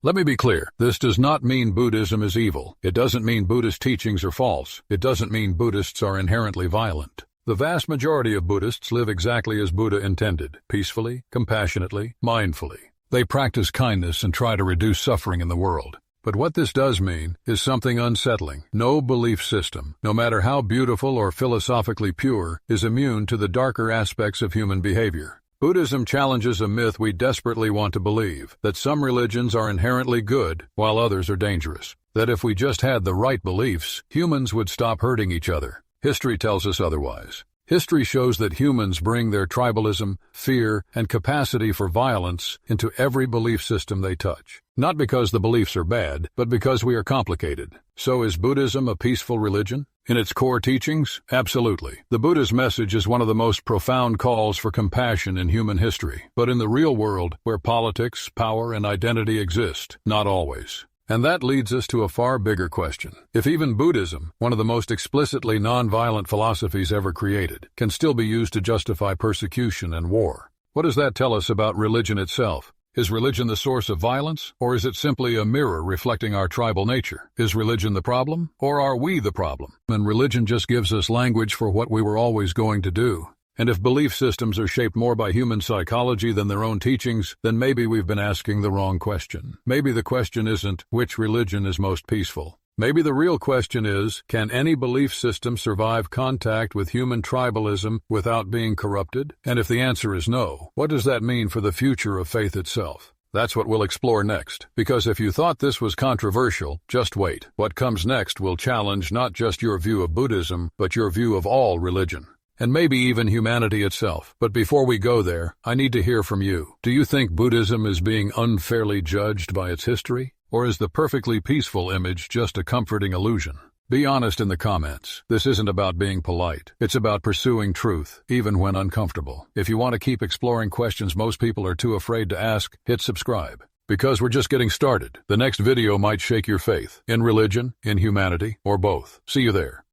Let me be clear, this does not mean Buddhism is evil. It doesn't mean Buddhist teachings are false. It doesn't mean Buddhists are inherently violent. The vast majority of Buddhists live exactly as Buddha intended, peacefully, compassionately, mindfully. They practice kindness and try to reduce suffering in the world. But what this does mean is something unsettling. No belief system, no matter how beautiful or philosophically pure, is immune to the darker aspects of human behavior. Buddhism challenges a myth we desperately want to believe, that some religions are inherently good while others are dangerous. That if we just had the right beliefs, humans would stop hurting each other. History tells us otherwise. History shows that humans bring their tribalism, fear, and capacity for violence into every belief system they touch. Not because the beliefs are bad, but because we are complicated. So is Buddhism a peaceful religion? In its core teachings, absolutely. The Buddha's message is one of the most profound calls for compassion in human history. But in the real world, where politics, power, and identity exist, not always. And that leads us to a far bigger question. If even Buddhism, one of the most explicitly nonviolent philosophies ever created, can still be used to justify persecution and war, what does that tell us about religion itself? Is religion the source of violence, or is it simply a mirror reflecting our tribal nature? Is religion the problem, or are we the problem? And religion just gives us language for what we were always going to do. And if belief systems are shaped more by human psychology than their own teachings, then maybe we've been asking the wrong question. Maybe the question isn't, which religion is most peaceful? Maybe the real question is, can any belief system survive contact with human tribalism without being corrupted? And if the answer is no, what does that mean for the future of faith itself? That's what we'll explore next. Because if you thought this was controversial, just wait. What comes next will challenge not just your view of Buddhism, but your view of all religion. And maybe even humanity itself. But before we go there, I need to hear from you. Do you think Buddhism is being unfairly judged by its history? Or is the perfectly peaceful image just a comforting illusion? Be honest in the comments. This isn't about being polite. It's about pursuing truth, even when uncomfortable. If you want to keep exploring questions most people are too afraid to ask, hit subscribe. Because we're just getting started. The next video might shake your faith. In religion, in humanity, or both. See you there.